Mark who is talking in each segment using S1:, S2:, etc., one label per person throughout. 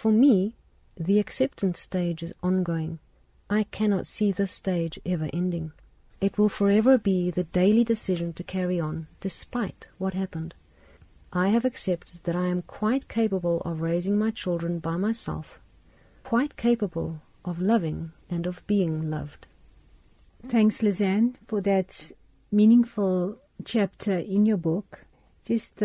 S1: For me, the acceptance stage is ongoing. I cannot see this stage ever ending. It will forever be the daily decision to carry on, despite what happened. I have accepted that I am quite capable of raising my children by myself, quite capable of loving and of being loved.
S2: Thanks, Lizanne, for that meaningful chapter in your book. Just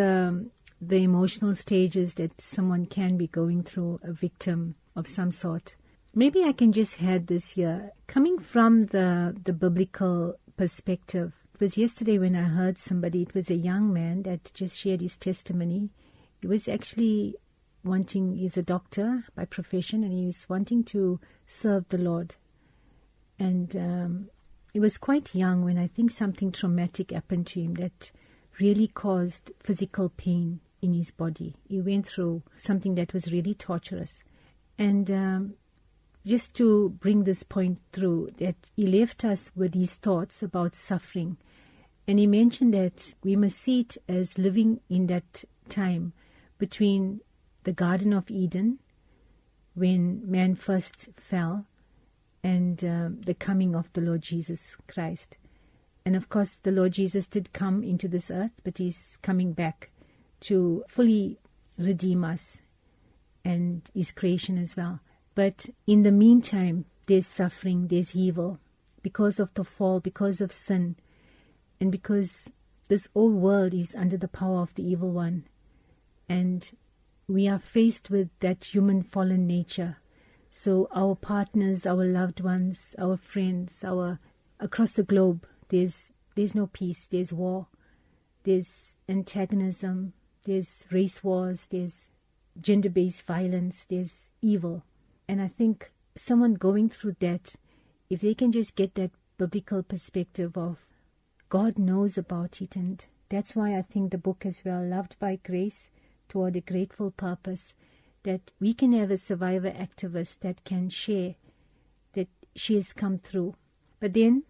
S2: the emotional stages that someone can be going through, a victim of some sort. Maybe I can just add this here. Coming from the biblical perspective, it was yesterday when I heard somebody, it was a young man that just shared his testimony. He was actually he's a doctor by profession, and he was wanting to serve the Lord. And he was quite young when I think something traumatic happened to him that really caused physical pain in his body. He went through something that was really torturous. And just to bring this point through, that he left us with these thoughts about suffering. And he mentioned that we must see it as living in that time between the Garden of Eden, when man first fell, and the coming of the Lord Jesus Christ. And of course, the Lord Jesus did come into this earth, but he's coming back to fully redeem us and his creation as well. But in the meantime, there's suffering, there's evil, because of the fall, because of sin, and because this whole world is under the power of the evil one. And we are faced with that human fallen nature. So our partners, our loved ones, our friends, across the globe, there's no peace, there's war, there's antagonism, there's race wars, there's gender-based violence, there's evil. And I think someone going through that, if they can just get that biblical perspective of God knows about it, and that's why I think the book as well, Loved by Grace Toward a Grateful Purpose, that we can have a survivor activist that can share that she has come through. But then,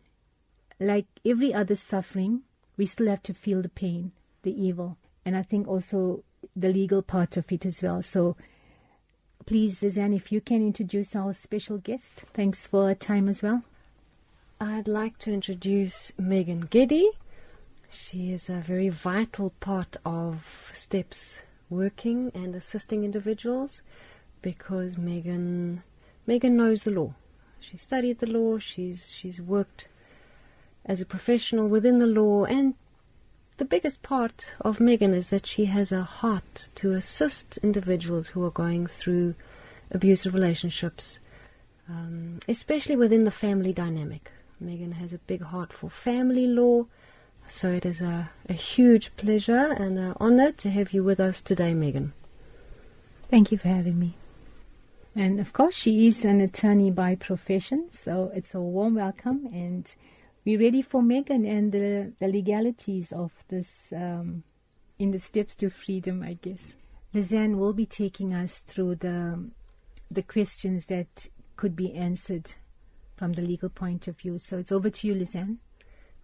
S2: like every other suffering, we still have to feel the pain, the evil, and I think also the legal part of it as well. So please, Lizanne, if you can introduce our special guest. Thanks for her time as well.
S1: I'd like to introduce Megan Gedye. She is a very vital part of STEP's working and assisting individuals, because Megan knows the law. She studied the law. She's worked as a professional within the law, and the biggest part of Megan is that she has a heart to assist individuals who are going through abusive relationships, especially within the family dynamic. Megan has a big heart for family law, so it is a huge pleasure and an honor to have you with us today, Megan.
S3: Thank you for having me.
S2: And of course, she is an attorney by profession, so it's a warm welcome, and we're ready for Megan and the legalities of this in the steps to freedom, I guess. Lizanne will be taking us through the questions that could be answered from the legal point of view. So it's over to you, Lizanne.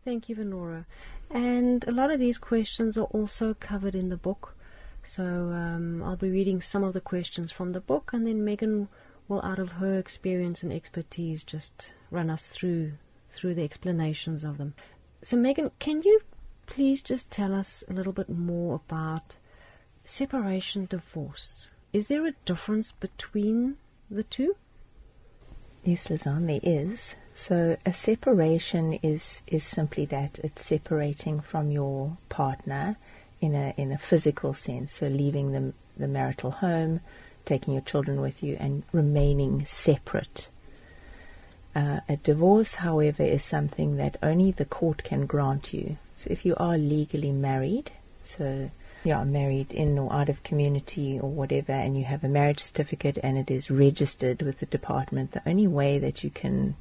S1: Thank you, Venora. And a lot of these questions are also covered in the book. So I'll be reading some of the questions from the book, and then Megan will, out of her experience and expertise, just run us through the explanations of them. So Megan, can you please just tell us a little bit more about separation, divorce? Is there a difference between the two?
S3: Yes, Lizanne, there is. So a separation is simply that. It's separating from your partner in a physical sense. So leaving the marital home, taking your children with you, and remaining separate. A divorce, however, is something that only the court can grant you. So if you are legally married, so you are married in or out of community or whatever, and you have a marriage certificate and it is registered with the department, the only way that you can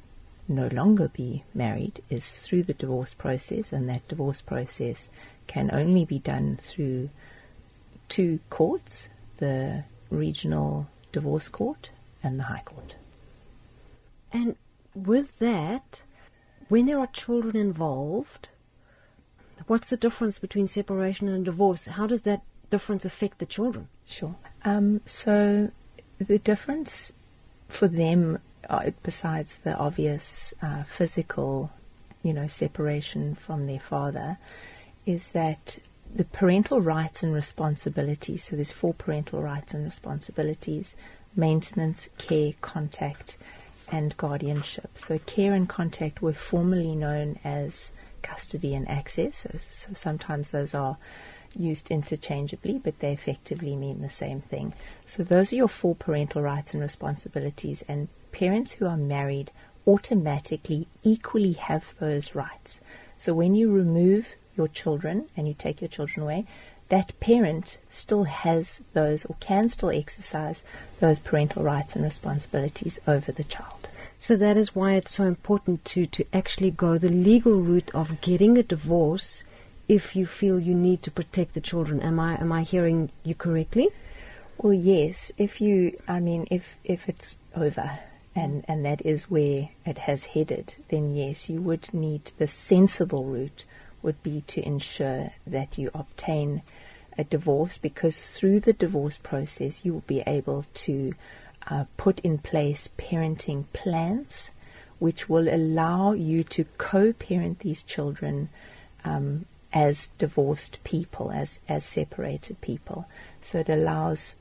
S3: no longer be married is through the divorce process, and that divorce process can only be done through two courts, the regional divorce court and the high court.
S1: And with that, when there are children involved, what's the difference between separation and divorce? How does that difference affect the children?
S3: Sure. So The difference for them, besides the obvious physical, separation from their father, is that the parental rights and responsibilities, so there's 4 parental rights and responsibilities: maintenance, care, contact, and guardianship. So care and contact were formerly known as custody and access. So sometimes those are used interchangeably, but they effectively mean the same thing. So those are your 4 parental rights and responsibilities, and parents who are married automatically equally have those rights. So when you remove your children and you take your children away, that parent still has those, or can still exercise those parental rights and responsibilities over the child.
S1: So that is why it's so important to actually go the legal route of getting a divorce if you feel you need to protect the children. Am I hearing you correctly?
S3: Well, yes. If it's over and that is where it has headed, then yes, you would need, the sensible route would be to ensure that you obtain a divorce, because through the divorce process you will be able to put in place parenting plans which will allow you to co-parent these children as divorced people, as separated people. So it allows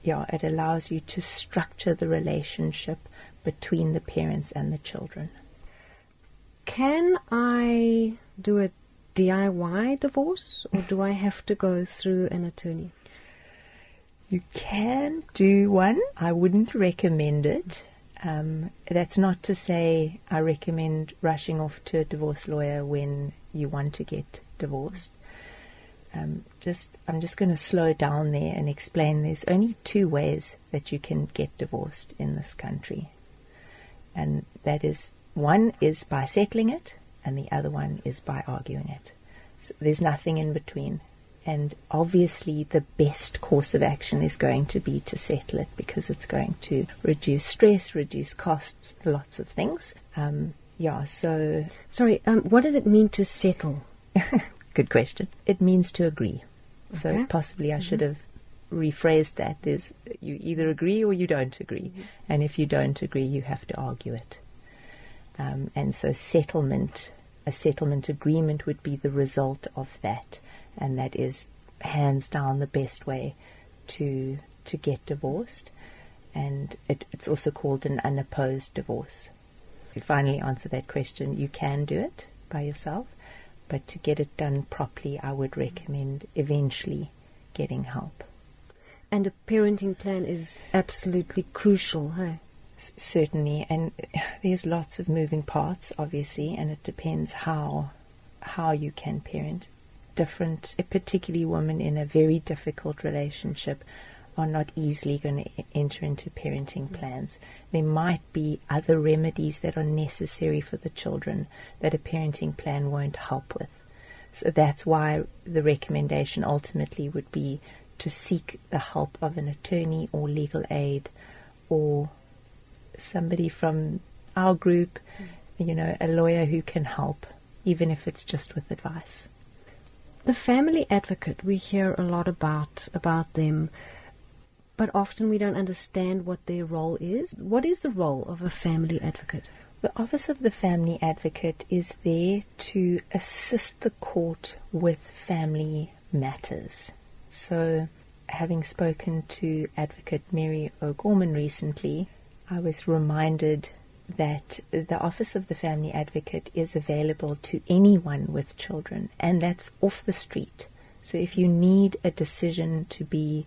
S3: you to structure the relationship between the parents and the children.
S1: Can I do a DIY divorce, or do I have to go through an attorney?
S3: You can do one. I wouldn't recommend it. That's not to say I recommend rushing off to a divorce lawyer when you want to get divorced. I'm just going to slow down there and explain there's only 2 ways that you can get divorced in this country. And that is, one is by settling it, and the other one is by arguing it. So there's nothing in between. And obviously the best course of action is going to be to settle it, because it's going to reduce stress, reduce costs, lots of things.
S1: Sorry, what does it mean to settle?
S3: Good question. It means to agree.
S1: Okay.
S3: So possibly I should have rephrased that. There's, you either agree or you don't agree. And if you don't agree, you have to argue it. And so a settlement agreement would be the result of that. And that is hands down the best way to get divorced. And it's also called an unopposed divorce. To finally answer that question, you can do it by yourself, but to get it done properly, I would recommend eventually getting help.
S1: And a parenting plan is absolutely crucial, hey?
S3: Certainly, and there's lots of moving parts, obviously, and it depends how you can parent. Particularly women in a very difficult relationship, are not easily going to enter into parenting plans. There might be other remedies that are necessary for the children that a parenting plan won't help with. So that's why the recommendation ultimately would be to seek the help of an attorney or legal aid, or somebody from our group, a lawyer who can help, even if it's just with advice.
S1: The family advocate, we hear a lot about them, but often we don't understand what their role is. What is the role of a family advocate?
S3: The Office of the Family Advocate is there to assist the court with family matters. So, having spoken to Advocate Mary O'Gorman recently, I was reminded that the Office of the Family Advocate is available to anyone with children, and that's off the street. So if you need a decision to be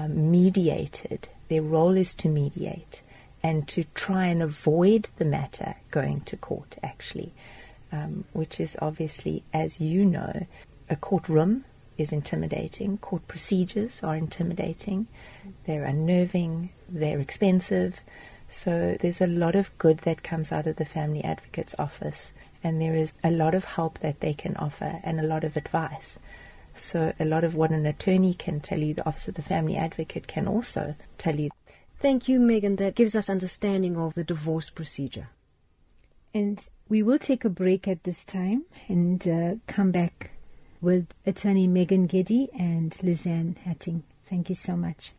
S3: mediated, their role is to mediate and to try and avoid the matter going to court, actually, which is obviously, as you know, a courtroom is intimidating. Court procedures are intimidating. They're unnerving. They're expensive. So there's a lot of good that comes out of the Family Advocate's office, and there is a lot of help that they can offer and a lot of advice. So a lot of what an attorney can tell you, the Office of the Family Advocate can also tell you.
S1: Thank you, Megan. That gives us understanding of the divorce procedure.
S2: And we will take a break at this time and come back with attorney Megan Gedye and Lizanne Hatting. Thank you so much.